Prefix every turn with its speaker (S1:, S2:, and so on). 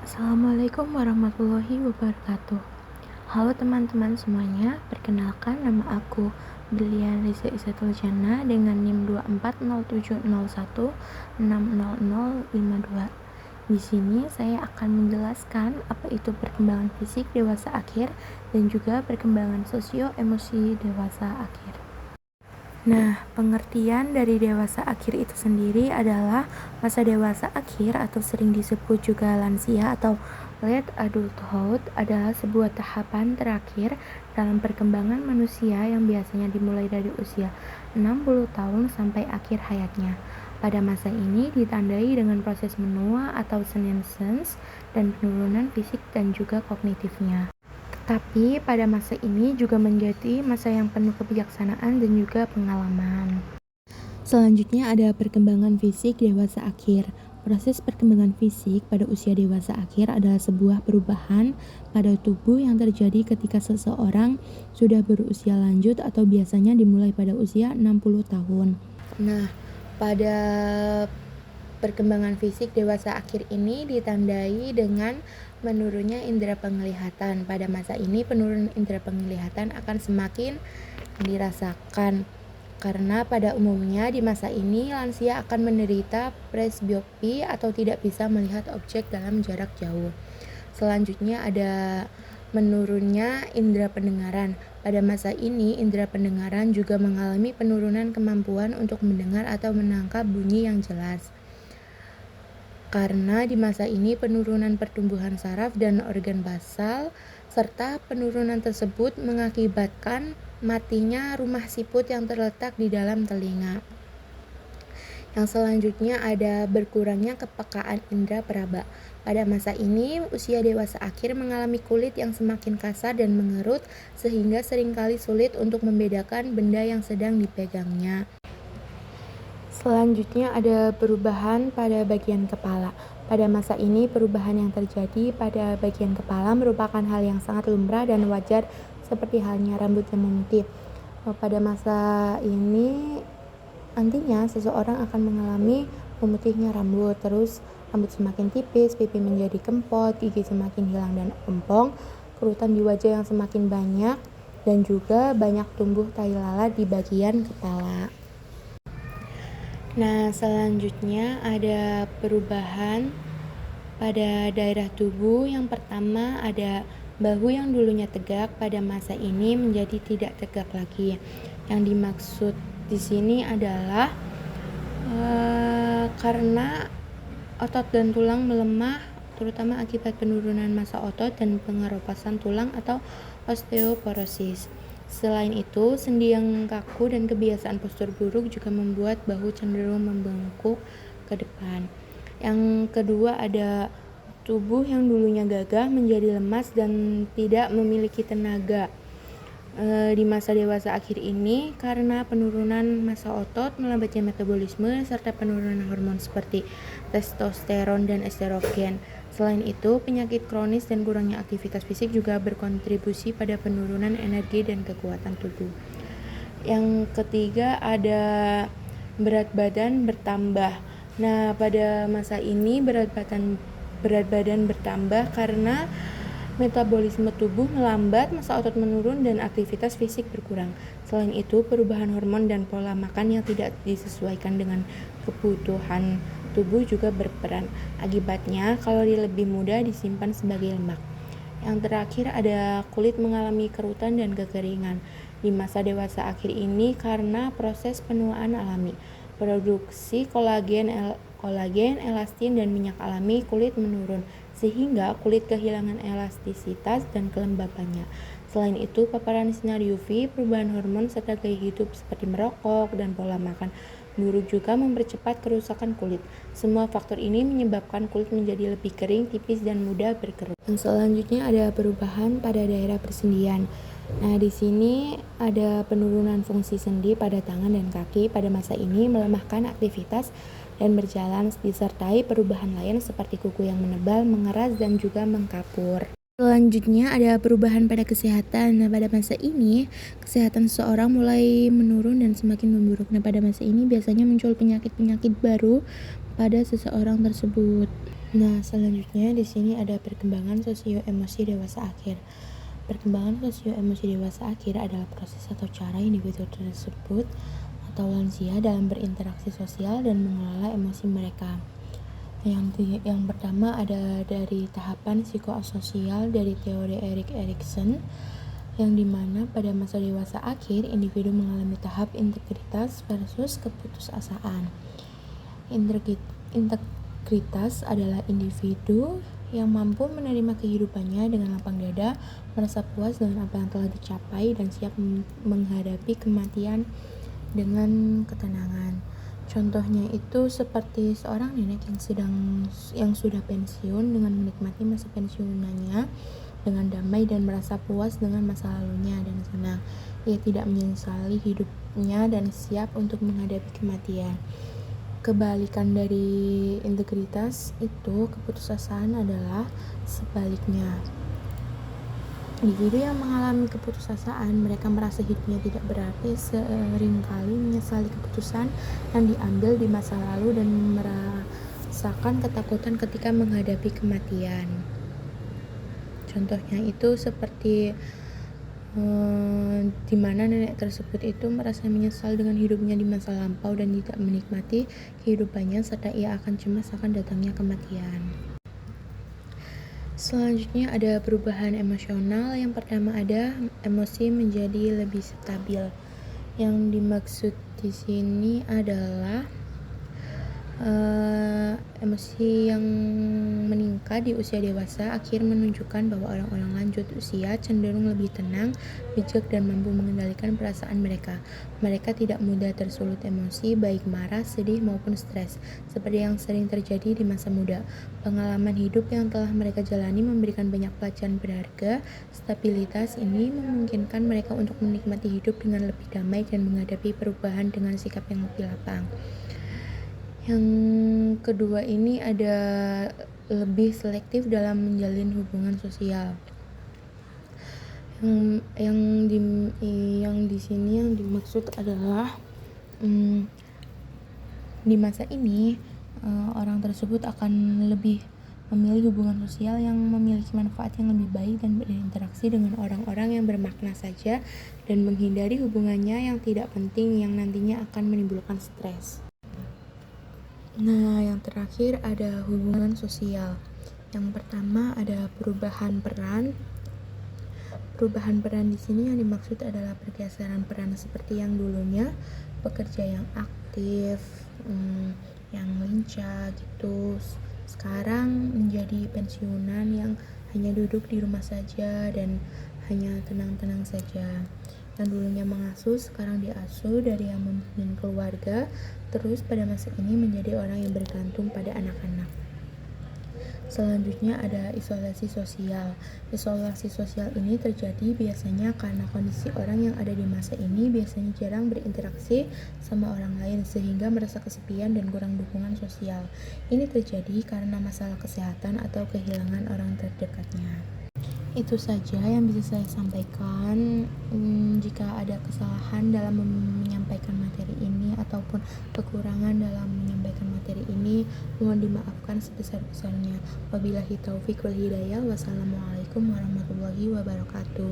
S1: Assalamualaikum warahmatullahi wabarakatuh. Halo teman-teman semuanya, perkenalkan nama aku Brilian Riza Isatul Jannah dengan NIM 24070160052. Di sini saya akan menjelaskan apa itu perkembangan fisik dewasa akhir dan juga perkembangan sosio-emosi dewasa akhir. Nah, pengertian dari dewasa akhir itu sendiri adalah masa dewasa akhir atau sering disebut juga lansia atau late adulthood adalah sebuah tahapan terakhir dalam perkembangan manusia yang biasanya dimulai dari usia 60 tahun sampai akhir hayatnya. Pada masa ini ditandai dengan proses menua atau senescence dan penurunan fisik dan juga kognitifnya. Tapi pada masa ini juga menjadi masa yang penuh kebijaksanaan dan juga pengalaman. Selanjutnya ada perkembangan fisik dewasa akhir. Proses perkembangan fisik pada usia dewasa akhir adalah sebuah perubahan pada tubuh yang terjadi ketika seseorang sudah berusia lanjut atau biasanya dimulai pada usia 60 tahun. Nah, pada perkembangan fisik dewasa akhir ini ditandai dengan menurunnya indera penglihatan. Pada masa ini penurunan indera penglihatan akan semakin dirasakan karena pada umumnya di masa ini lansia akan menderita presbiopi atau tidak bisa melihat objek dalam jarak jauh. Selanjutnya ada menurunnya indera pendengaran. Pada masa ini indera pendengaran juga mengalami penurunan kemampuan untuk mendengar atau menangkap bunyi yang jelas. Karena di masa ini penurunan pertumbuhan saraf dan organ basal serta penurunan tersebut mengakibatkan matinya rumah siput yang terletak di dalam telinga. Yang selanjutnya ada berkurangnya kepekaan indera peraba. Pada masa ini usia dewasa akhir mengalami kulit yang semakin kasar dan mengerut sehingga seringkali sulit untuk membedakan benda yang sedang dipegangnya. Selanjutnya ada perubahan pada bagian kepala. Pada masa ini perubahan yang terjadi pada bagian kepala merupakan hal yang sangat lumrah dan wajar seperti halnya rambut yang memutih. Pada masa ini nantinya seseorang akan mengalami memutihnya rambut, terus rambut semakin tipis, pipi menjadi kempot, gigi semakin hilang dan ompong, kerutan di wajah yang semakin banyak, dan juga banyak tumbuh tai lalat di bagian kepala. Nah, selanjutnya ada perubahan pada daerah tubuh. Yang pertama ada bahu yang dulunya tegak pada masa ini menjadi tidak tegak lagi. Yang dimaksud di sini adalah karena otot dan tulang melemah terutama akibat penurunan massa otot dan pengeropasan tulang atau osteoporosis. Selain itu, sendi yang kaku dan kebiasaan postur buruk juga membuat bahu cenderung membengkuk ke depan. Yang kedua ada tubuh yang dulunya gagah menjadi lemas dan tidak memiliki tenaga. Di masa dewasa akhir ini karena penurunan massa otot, melambatnya metabolisme, serta penurunan hormon seperti testosteron dan estrogen. Selain itu, penyakit kronis dan kurangnya aktivitas fisik juga berkontribusi pada penurunan energi dan kekuatan tubuh. Yang ketiga ada berat badan bertambah. Nah, pada masa ini berat badan bertambah karena metabolisme tubuh melambat, massa otot menurun, dan aktivitas fisik berkurang. Selain itu, perubahan hormon dan pola makan yang tidak disesuaikan dengan kebutuhan tubuh juga berperan. Akibatnya, kalori lebih mudah disimpan sebagai lemak. Yang terakhir ada kulit mengalami kerutan dan kekeringan. Di masa dewasa akhir ini karena proses penuaan alami, produksi kolagen, elastin, dan minyak alami, kulit menurun sehingga kulit kehilangan elastisitas dan kelembapannya. Selain itu, paparan sinar UV, perubahan hormon, serta gaya hidup seperti merokok dan pola makan buruk juga mempercepat kerusakan kulit. Semua faktor ini menyebabkan kulit menjadi lebih kering, tipis, dan mudah berkerut. Yang selanjutnya ada perubahan pada daerah persendian. Nah, di sini ada penurunan fungsi sendi pada tangan dan kaki pada masa ini, melemahkan aktivitas dan berjalan, disertai perubahan lain seperti kuku yang menebal, mengeras, dan juga mengkapur. Selanjutnya ada perubahan pada kesehatan. Nah, pada masa ini kesehatan seseorang mulai menurun dan semakin memburuk. Nah, pada masa ini biasanya muncul penyakit-penyakit baru pada seseorang tersebut. Nah, selanjutnya di sini ada perkembangan sosio-emosi dewasa akhir. Perkembangan sosio-emosi dewasa akhir adalah proses atau cara individu tersebut atau lansia dalam berinteraksi sosial dan mengelola emosi mereka. Yang pertama ada dari tahapan psikoasosial dari teori Erik Erikson, yang dimana pada masa dewasa akhir individu mengalami tahap integritas versus keputusasaan. Integritas adalah individu yang mampu menerima kehidupannya dengan lapang dada, merasa puas dengan apa yang telah dicapai, dan siap menghadapi kematian dengan ketenangan. Contohnya itu seperti seorang nenek yang sudah pensiun dengan menikmati masa pensiunannya dengan damai dan merasa puas dengan masa lalunya dan senang. Ia tidak menyesali hidupnya dan siap untuk menghadapi kematian. Kebalikan dari integritas itu, keputusasaan adalah sebaliknya. Individu yang mengalami keputusasaan, mereka merasa hidupnya tidak berarti, seringkali menyesali keputusan yang diambil di masa lalu dan merasakan ketakutan ketika menghadapi kematian. Contohnya itu seperti di mana nenek tersebut itu merasa menyesal dengan hidupnya di masa lampau dan tidak menikmati kehidupannya, serta ia akan cemas akan datangnya kematian. Selanjutnya ada perubahan emosional. Yang pertama ada emosi menjadi lebih stabil. Yang dimaksud di sini adalah emosi yang meningkat di usia dewasa akhir menunjukkan bahwa orang-orang lanjut usia cenderung lebih tenang, bijak, dan mampu mengendalikan perasaan mereka. Mereka tidak mudah tersulut emosi, baik marah, sedih, maupun stres, seperti yang sering terjadi di masa muda. Pengalaman hidup yang telah mereka jalani memberikan banyak pelajaran berharga. Stabilitas ini memungkinkan mereka untuk menikmati hidup dengan lebih damai dan menghadapi perubahan dengan sikap yang lebih lapang. Yang kedua ini ada lebih selektif dalam menjalin hubungan sosial. Yang di sini yang dimaksud adalah di masa ini orang tersebut akan lebih memilih hubungan sosial yang memiliki manfaat yang lebih baik dan berinteraksi dengan orang-orang yang bermakna saja, dan menghindari hubungannya yang tidak penting yang nantinya akan menimbulkan stres. Nah, yang terakhir ada hubungan sosial. Yang pertama ada perubahan peran. Perubahan peran di sini yang dimaksud adalah pergeseran peran seperti yang dulunya pekerja yang aktif, yang lincah gitu. Sekarang menjadi pensiunan yang hanya duduk di rumah saja dan hanya tenang-tenang saja. Yang dulunya mengasuh, sekarang diasuh dari yang mempunyai keluarga, terus pada masa ini menjadi orang yang bergantung pada anak-anak. Selanjutnya ada isolasi sosial. Isolasi sosial ini terjadi biasanya karena kondisi orang yang ada di masa ini biasanya jarang berinteraksi sama orang lain sehingga merasa kesepian dan kurang dukungan sosial. Ini terjadi karena masalah kesehatan atau kehilangan orang terdekatnya. Itu saja yang bisa saya sampaikan. Jika ada kesalahan dalam menyampaikan materi ini ataupun kekurangan dalam menyampaikan materi ini, mohon dimaafkan sebesar-besarnya. Wabillahi taufik wal hidayah. Wassalamualaikum warahmatullahi wabarakatuh.